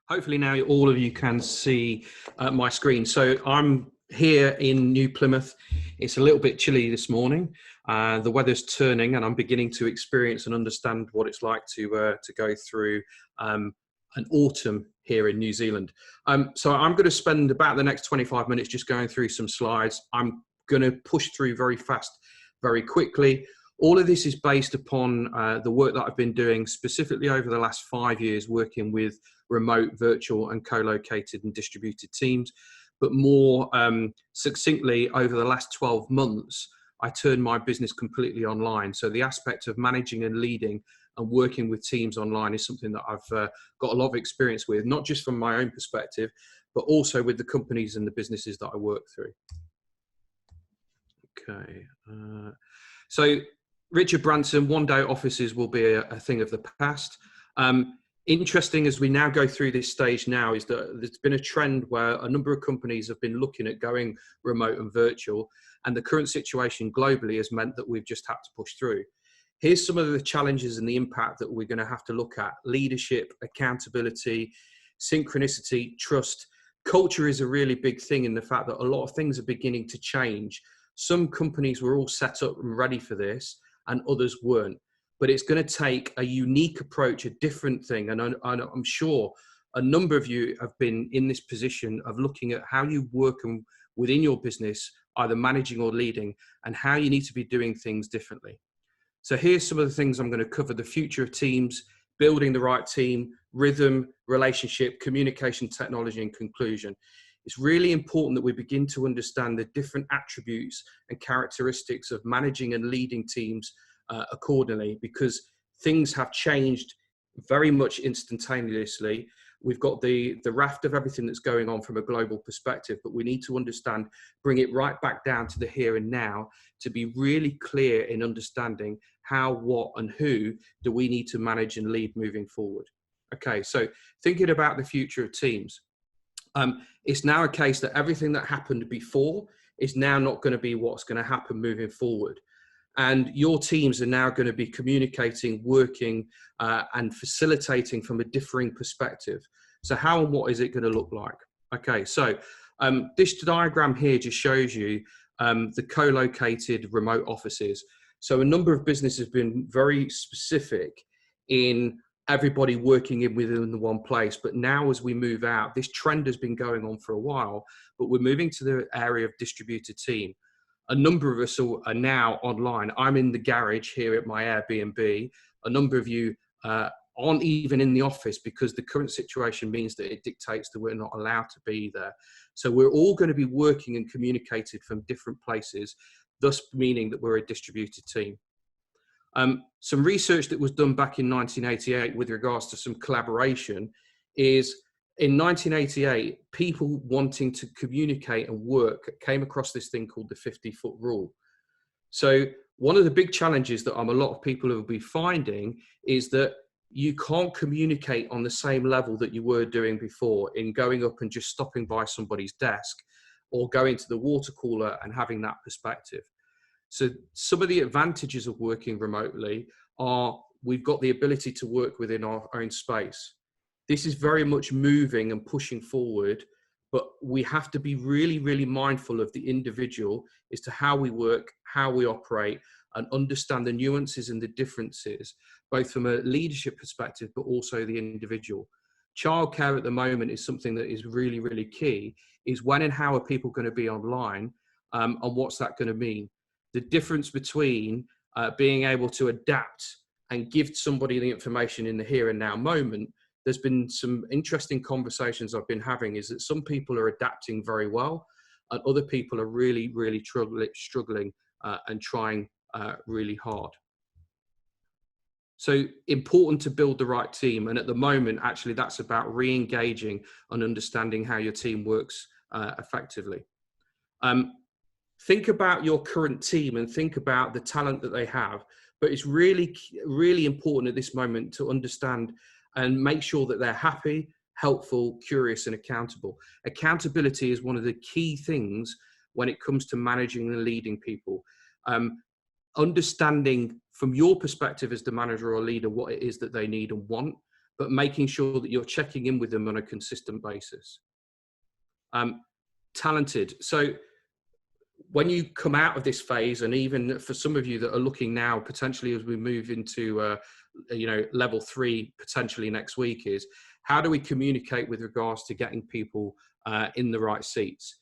Hopefully now all of you can see my screen. So I'm here in New Plymouth. It's a little bit chilly this morning. The weather's turning and I'm beginning to experience and understand what it's like to go through an autumn here in New Zealand. So I'm going to spend about the next 25 minutes just going through some slides. I'm going to push through very fast, very quickly. All of this is based upon the work that I've been doing specifically over the last 5 years, working with remote, virtual and co-located and distributed teams. But more succinctly, over the last 12 months, I turned my business completely online. So the aspect of managing and leading and working with teams online is something that I've got a lot of experience with, not just from my own perspective, but also with the companies and the businesses that I work through. Okay. So Richard Branson, one-day offices will be a thing of the past. Interesting as we now go through this stage now is that there's been a trend where a number of companies have been looking at going remote and virtual, and the current situation globally has meant that we've just had to push through. Here's some of the challenges and the impact that we're going to have to look at: leadership, accountability, synchronicity, trust. Culture is a really big thing in the fact that a lot of things are beginning to change. Some companies were all set up and ready for this and others weren't. But it's going to take a unique approach, a different thing. And I'm sure a number of you have been in this position of looking at how you work within your business, either managing or leading, and how you need to be doing things differently. So here's some of the things I'm going to cover: the future of teams, building the right team, rhythm, relationship, communication, technology, and conclusion. It's really important that we begin to understand the different attributes and characteristics of managing and leading teams accordingly, because things have changed very much instantaneously. We've got the raft of everything that's going on from a global perspective, but we need to understand, bring it right back down to the here and now to be really clear in understanding how, what, and who do we need to manage and lead moving forward. Okay, so thinking about the future of teams. It's now a case that everything that happened before is now not going to be what's going to happen moving forward. And your teams are now going to be communicating, working, and facilitating from a differing perspective. So how and what is it going to look like? Okay, so this diagram here just shows you the co-located remote offices. So a number of businesses have been very specific in everybody working within the one place. But now as we move out, this trend has been going on for a while, but we're moving to the area of distributed team. A number of us are now online. I'm in the garage here at my Airbnb. A number of you aren't even in the office because the current situation means that it dictates that we're not allowed to be there. So we're all going to be working and communicated from different places, thus meaning that we're a distributed team. Some research that was done back in 1988 with regards to some collaboration is, in 1988, people wanting to communicate and work came across this thing called the 50-foot rule. So one of the big challenges that a lot of people will be finding is that you can't communicate on the same level that you were doing before, in going up and just stopping by somebody's desk or going to the water cooler and having that perspective. So some of the advantages of working remotely are we've got the ability to work within our own space. This is very much moving and pushing forward, but we have to be really, really mindful of the individual as to how we work, how we operate, and understand the nuances and the differences, both from a leadership perspective, but also the individual. Childcare at the moment is something that is really, really key, is when and how are people going to be online, and what's that going to mean? The difference between being able to adapt and give somebody the information in the here and now moment. There's been some interesting conversations I've been having, is that some people are adapting very well and other people are really, really struggling and trying really hard. So important to build the right team. And at the moment, actually, that's about re-engaging and understanding how your team works effectively. Think about your current team and think about the talent that they have. But it's really, really important at this moment to understand and make sure that they're happy, helpful, curious, and accountable. Accountability is one of the key things when it comes to managing and leading people. Understanding from your perspective as the manager or leader what it is that they need and want, but making sure that you're checking in with them on a consistent basis. Talented. So when you come out of this phase, and even for some of you that are looking now, potentially as we move into level 3 potentially next week, is how do we communicate with regards to getting people in the right seats?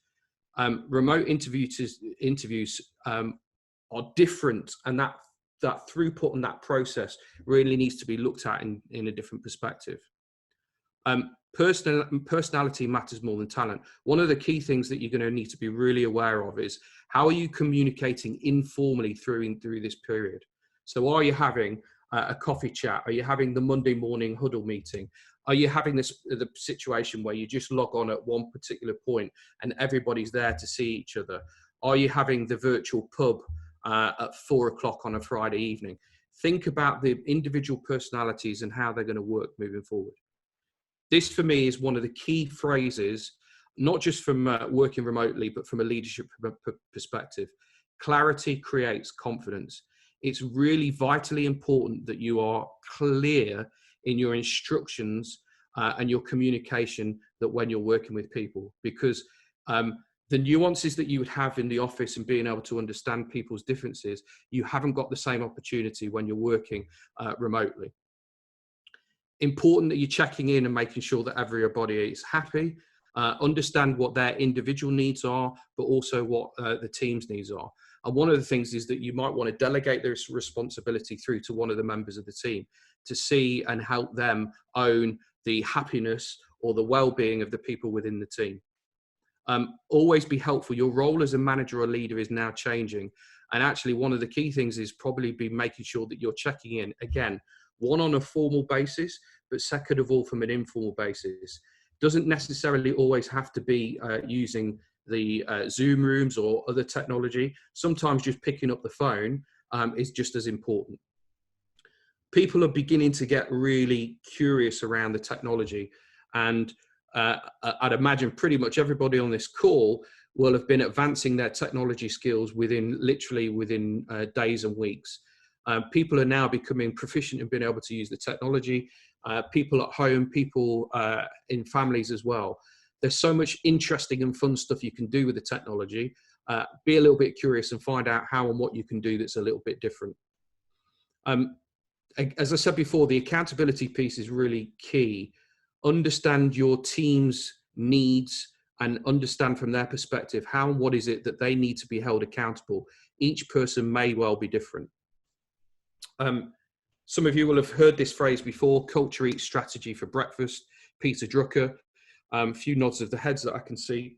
Remote interviews are different, and that throughput and that process really needs to be looked at in a different perspective. Personality matters more than talent. One of the key things that you're going to need to be really aware of is how are you communicating informally through this period. So are you having a coffee chat? Are you having the Monday morning huddle meeting? Are you having the situation where you just log on at one particular point and everybody's there to see each other? Are you having the virtual pub at 4 o'clock on a Friday evening? Think about the individual personalities and how they're going to work moving forward. This, for me, is one of the key phrases, not just from working remotely, but from a leadership perspective. Clarity creates confidence. It's really vitally important that you are clear in your instructions and your communication that when you're working with people, because the nuances that you would have in the office and being able to understand people's differences, you haven't got the same opportunity when you're working remotely. Important that you're checking in and making sure that everybody is happy, understand what their individual needs are, but also what the team's needs are. And one of the things is that you might want to delegate this responsibility through to one of the members of the team to see and help them own the happiness or the well-being of the people within the team. Always be helpful. Your role as a manager or leader is now changing. And actually one of the key things is probably be making sure that you're checking in, again, one on a formal basis, but second of all, from an informal basis. Doesn't necessarily always have to be using the Zoom rooms or other technology. Sometimes just picking up the phone is just as important. People are beginning to get really curious around the technology, and I'd imagine pretty much everybody on this call will have been advancing their technology skills within days and weeks. People are now becoming proficient in being able to use the technology. People at home, people in families as well. There's so much interesting and fun stuff you can do with the technology. Be a little bit curious and find out how and what you can do that's a little bit different. As I said before, the accountability piece is really key. Understand your team's needs and understand from their perspective how and what is it that they need to be held accountable. Each person may well be different. Some of you will have heard this phrase before: culture eats strategy for breakfast. Peter Drucker. A few nods of the heads that I can see.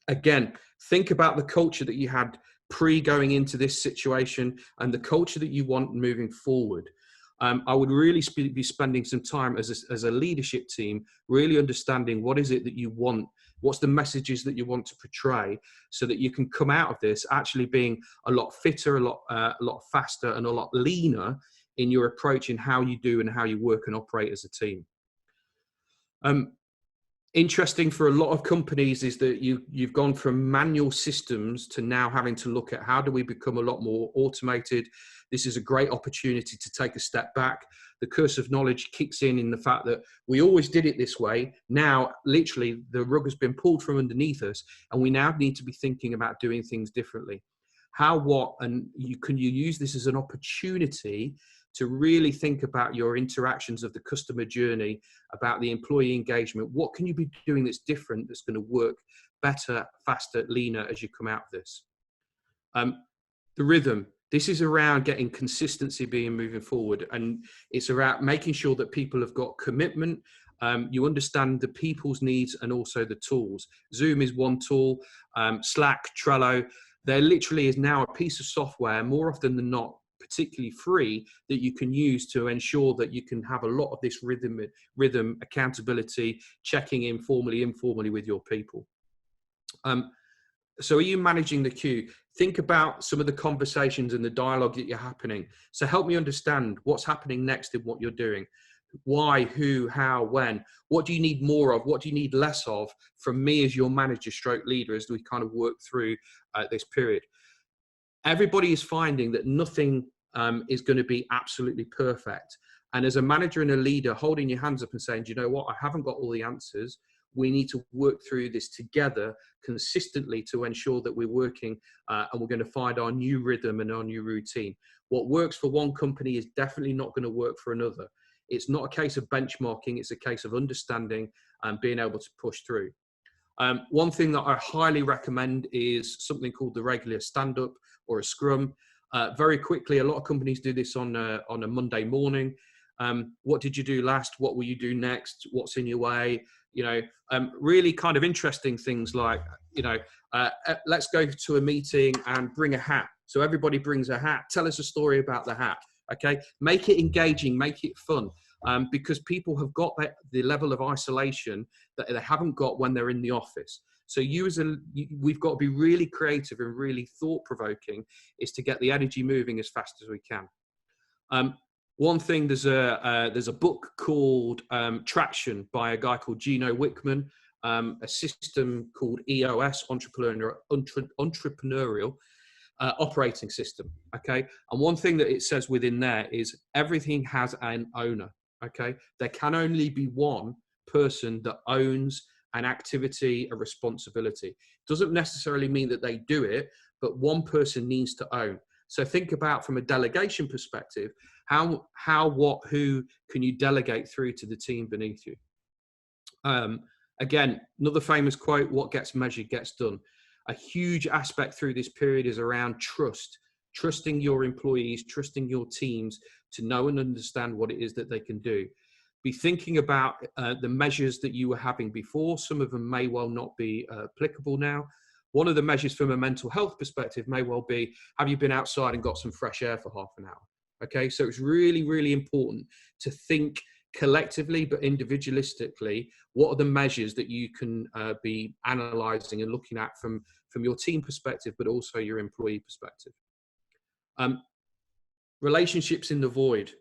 Again, think about the culture that you had pre-going into this situation and the culture that you want moving forward. I would really be spending some time as a leadership team, really understanding what is it that you want, what's the messages that you want to portray, so that you can come out of this actually being a lot fitter, a lot faster, and a lot leaner in your approach in how you do and how you work and operate as a team. Interesting for a lot of companies is that you've gone from manual systems to now having to look at how do we become a lot more automated. This is a great opportunity to take a step back. The curse of knowledge kicks in the fact that we always did it this way. Now, literally, the rug has been pulled from underneath us, and we now need to be thinking about doing things differently. How, what, and can you use this as an opportunity to really think about your interactions of the customer journey, about the employee engagement? What can you be doing that's different, that's going to work better, faster, leaner as you come out of this? The rhythm. This is around getting consistency moving forward, and it's about making sure that people have got commitment. You understand the people's needs and also the tools. Zoom is one tool, Slack, Trello. There literally is now a piece of software, more often than not, particularly free, that you can use to ensure that you can have a lot of this rhythm, accountability, checking in formally, informally with your people. So are you managing the queue? Think about some of the conversations and the dialogue that you're happening. So help me understand what's happening next in what you're doing. Why, who, how, when? What do you need more of? What do you need less of from me as your manager stroke leader as we kind of work through this period? Everybody is finding that nothing is going to be absolutely perfect. And as a manager and a leader, holding your hands up and saying, do you know what, I haven't got all the answers. We need to work through this together consistently to ensure that we're working and we're going to find our new rhythm and our new routine. What works for one company is definitely not going to work for another. It's not a case of benchmarking. It's a case of understanding and being able to push through. One thing that I highly recommend is something called the regular stand-up or a scrum. Very quickly, a lot of companies do this on a Monday morning. What did you do last? What will you do next? What's in your way? Really kind of interesting things like, let's go to a meeting and bring a hat. So everybody brings a hat. Tell us a story about the hat. Okay, make it engaging, make it fun, because people have got the level of isolation that they haven't got when they're in the office. So we've got to be really creative and really thought-provoking is to get the energy moving as fast as we can. One thing, there's a book called Traction by a guy called Gino Wickman, a system called EOS, Entrepreneurial Operating System. Okay, and one thing that it says within there is everything has an owner. Okay, there can only be one person that owns an activity, a responsibility. Doesn't necessarily mean that they do it, but one person needs to own. So think about, from a delegation perspective, how, what, who can you delegate through to the team beneath you? Again, another famous quote, what gets measured gets done. A huge aspect through this period is around trust, trusting your employees, trusting your teams to know and understand what it is that they can do. Be thinking about the measures that you were having before. Some of them may well not be applicable now. One of the measures from a mental health perspective may well be, have you been outside and got some fresh air for half an hour? Okay, so it's really, really important to think collectively but individualistically. What are the measures that you can be analysing and looking at from your team perspective, but also your employee perspective? Relationships in the void.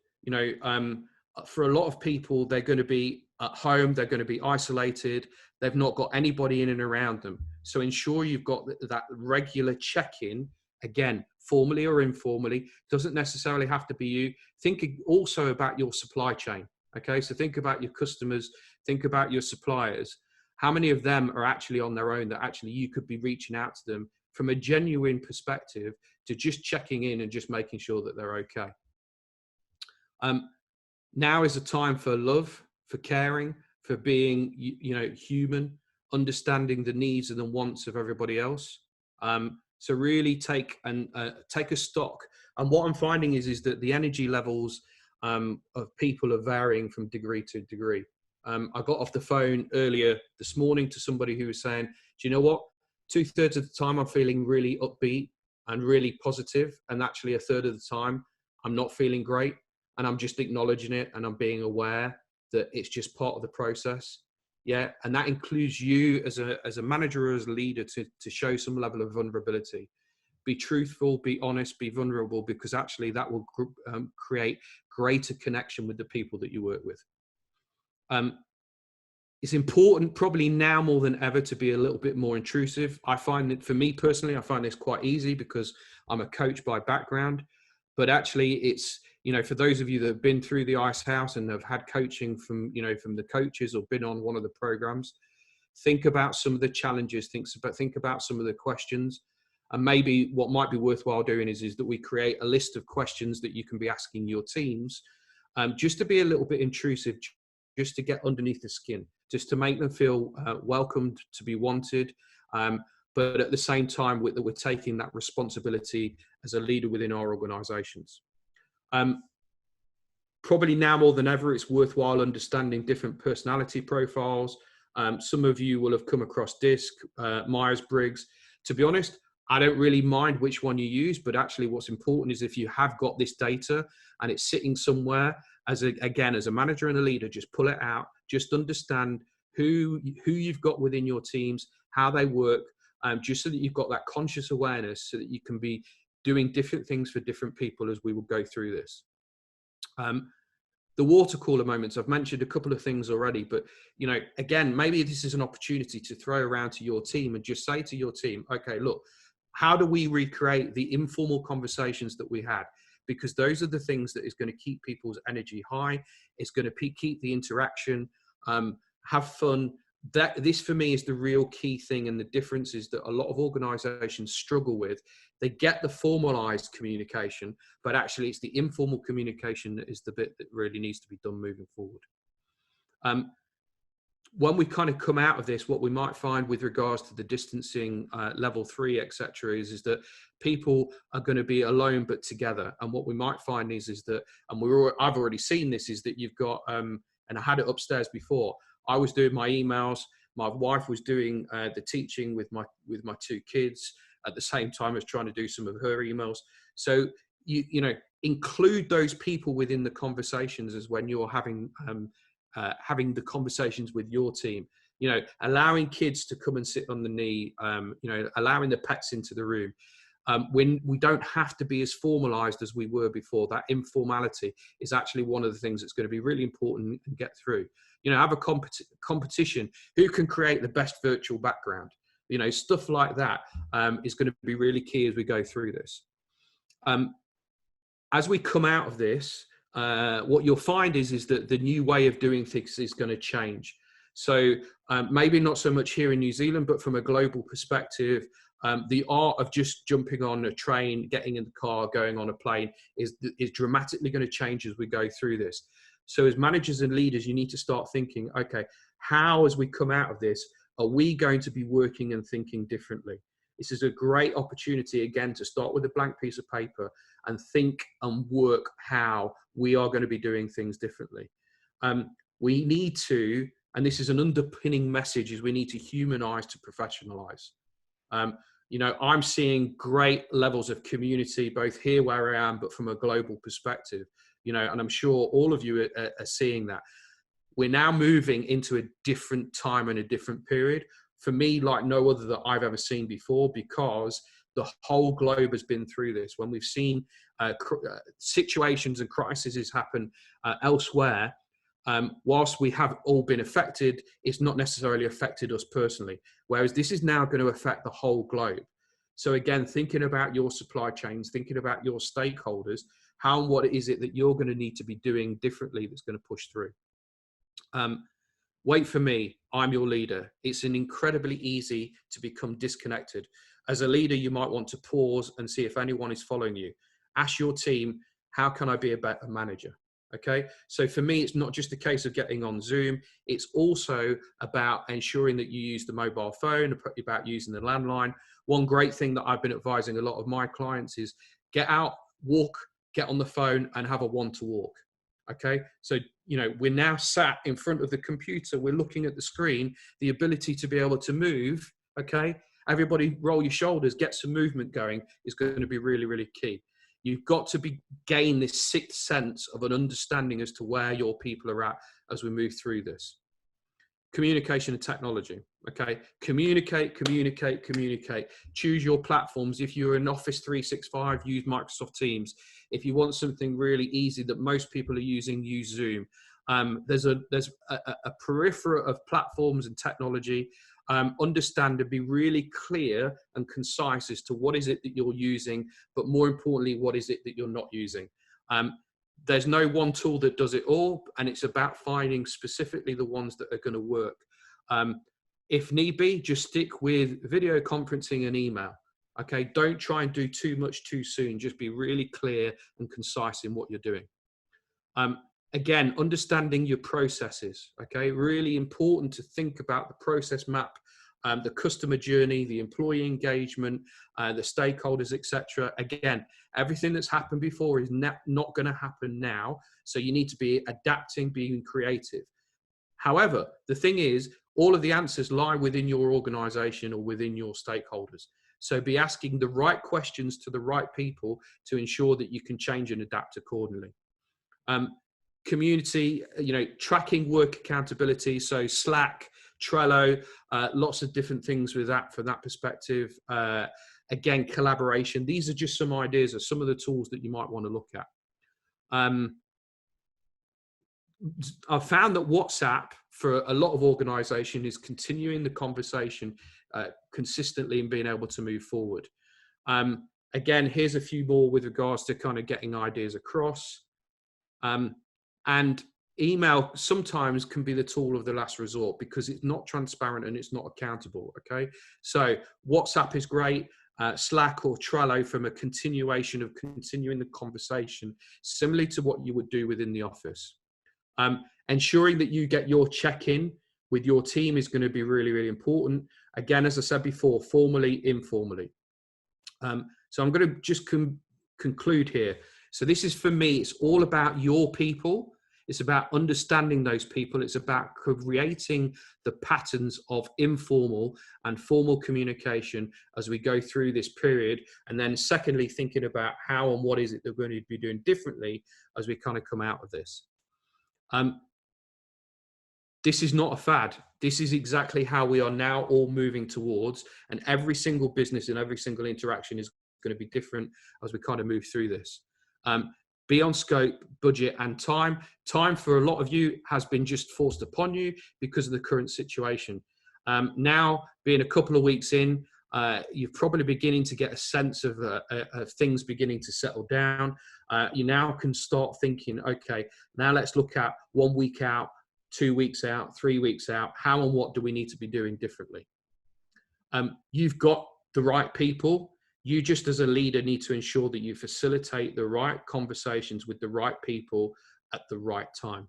For a lot of people, they're going to be at home, they're going to be isolated, they've not got anybody in and around them. So ensure you've got that regular check-in, again, formally or informally. Doesn't necessarily have to be you. Think also about your supply chain. Okay, so think about your customers, think about your suppliers. How many of them are actually on their own that actually you could be reaching out to them from a genuine perspective to just checking in and just making sure that they're okay? Now is a time for love, for caring, for being, human, understanding the needs and the wants of everybody else. So really take a stock. And what I'm finding is that the energy levels of people are varying from degree to degree. I got off the phone earlier this morning to somebody who was saying, do you know what? 2/3 of the time I'm feeling really upbeat and really positive, and actually a third of the time I'm not feeling great, and I'm just acknowledging it and I'm being aware that it's just part of the process. Yeah, and that includes you as a manager or as a leader to show some level of vulnerability. Be truthful, be honest, be vulnerable, because actually that will create greater connection with the people that you work with. It's important probably now more than ever to be a little bit more intrusive. I find that for me personally, I find this quite easy because I'm a coach by background, but actually it's, for those of you that have been through the Ice House and have had coaching from the coaches or been on one of the programs, think about some of the challenges, think about some of the questions. And maybe what might be worthwhile doing is that we create a list of questions that you can be asking your teams, just to be a little bit intrusive, just to get underneath the skin, just to make them feel welcomed, to be wanted, but at the same time that we're taking that responsibility as a leader within our organizations. Probably now more than ever, it's worthwhile understanding different personality profiles. Some of you will have come across DISC, Myers-Briggs. To be honest, I don't really mind which one you use, but actually what's important is if you have got this data and it's sitting somewhere, as a manager and a leader, just pull it out, just understand who you've got within your teams, how they work, just so that you've got that conscious awareness so that you can be doing different things for different people as we will go through this. The water cooler moments, I've mentioned a couple of things already, but again, maybe this is an opportunity to throw around to your team and just say to your team, okay, look, how do we recreate the informal conversations that we had? because those are the things that is going to keep people's energy high. It's going to keep the interaction, have fun. This for me is the real key thing, and the difference is that a lot of organizations struggle with. They get the formalized communication, but actually it's the informal communication that is the bit that really needs to be done moving forward. When we kind of come out of this, what we might find with regards to the distancing, level 3, etc., is that people are going to be alone but together. And what we might find is that, and I've already seen this, is that you've got, and I had it upstairs before. I was doing my emails. My wife was doing the teaching with my 2 kids at the same time as trying to do some of her emails. So you know, include those people within the conversations as when you're having the conversations with your team. You know, allowing kids to come and sit on the knee. You know, allowing the pets into the room. When we don't have to be as formalized as we were before. That informality is actually one of the things that's going to be really important and get through. You know, have a competition. Who can create the best virtual background? You know, stuff like that is going to be really key as we go through this. As we come out of this, what you'll find is that the new way of doing things is going to change. So maybe not so much here in New Zealand, but from a global perspective, the art of just jumping on a train, getting in the car, going on a plane is dramatically going to change as we go through this. So as managers and leaders, you need to start thinking, okay, how, as we come out of this, are we going to be working and thinking differently? This is a great opportunity, again, to start with a blank piece of paper and think and work how we are going to be doing things differently. We need to, and this is an underpinning message, is we need to humanize to professionalize. You know, I'm seeing great levels of community, both here where I am, but from a global perspective, you know, and I'm sure all of you are seeing that. We're now moving into a different time and a different period. For me, like no other that I've ever seen before, because the whole globe has been through this. When we've seen situations and crises happen elsewhere, whilst we have all been affected, it's not necessarily affected us personally. Whereas this is now going to affect the whole globe. So again, thinking about your supply chains, thinking about your stakeholders, how and what is it that you're going to need to be doing differently that's going to push through. Wait for me, I'm your leader. It's incredibly easy to become disconnected. As a leader, you might want to pause and see if anyone is following you. Ask your team, how can I be a better manager? Okay, so for me, it's not just a case of getting on Zoom. It's also about ensuring that you use the mobile phone, about using the landline. One great thing that I've been advising a lot of my clients is get out, walk, get on the phone and have a one-to-walk. Okay, so, you know, we're now sat in front of the computer, we're looking at the screen, the ability to be able to move. Okay, everybody roll your shoulders, get some movement going is going to be really, really key. You've got to gain this sixth sense of an understanding as to where your people are at as we move through this. Communication and technology. Okay, communicate. Choose your platforms. If you're in Office 365, use Microsoft Teams. If you want something really easy that most people are using, use Zoom. There's a periphery of platforms and technology. Understand and be really clear and concise as to what is it that you're using, but more importantly, what is it that you're not using. There's no one tool that does it all, and it's about finding specifically the ones that are going to work. If need be, just stick with video conferencing and email. Okay, don't try and do too much too soon. Just be really clear and concise in what you're doing. Again, understanding your processes. Okay, really important to think about the process map, the customer journey, the employee engagement, the stakeholders, etc. Again, everything that's happened before is not going to happen now. So you need to be adapting, being creative. However, the thing is, all of the answers lie within your organization or within your stakeholders. So be asking the right questions to the right people to ensure that you can change and adapt accordingly. Community, you know, tracking work accountability. So Slack, Trello, lots of different things with that from that perspective. Again, collaboration. These are just some ideas of some of the tools that you might want to look at. I've found that WhatsApp for a lot of organizations is continuing the conversation consistently and being able to move forward. Again, here's a few more with regards to kind of getting ideas across. And email sometimes can be the tool of the last resort because it's not transparent and it's not accountable. Okay, so WhatsApp is great. Slack or Trello from a continuation of continuing the conversation, similarly to what you would do within the office. Ensuring that you get your check-in with your team is going to be really, really important. Again, as I said before, formally, informally. So I'm going to just conclude here. So this is, for me, it's all about your people. It's about understanding those people. It's about creating the patterns of informal and formal communication as we go through this period. And then secondly, thinking about how and what is it that we're going to be doing differently as we kind of come out of this. This is not a fad. This is exactly how we are now all moving towards, and every single business and every single interaction is going to be different as we kind of move through this. Be on scope, budget, and time. Time for a lot of you has been just forced upon you because of the current situation. Now, being a couple of weeks in, you're probably beginning to get a sense of things beginning to settle down. You now can start thinking, okay, now let's look at 1 week out, 2 weeks out, 3 weeks out. How and what do we need to be doing differently? You've got the right people. You just as a leader need to ensure that you facilitate the right conversations with the right people at the right time.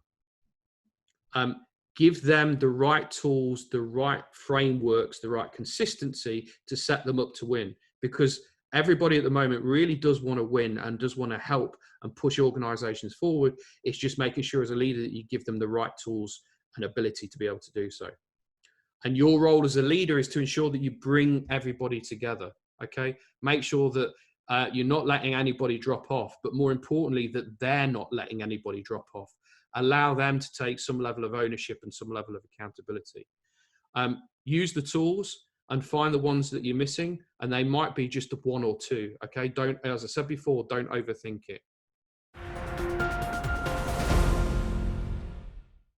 Give them the right tools, the right frameworks, the right consistency to set them up to win, because everybody at the moment really does want to win and does want to help and push organizations forward. It's just making sure as a leader that you give them the right tools and ability to be able to do so. And your role as a leader is to ensure that you bring everybody together. Okay, make sure that you're not letting anybody drop off, but more importantly, that they're not letting anybody drop off. Allow them to take some level of ownership and some level of accountability. Use the tools and find the ones that you're missing, and they might be just one or two. Okay, don't, as I said before, don't overthink it.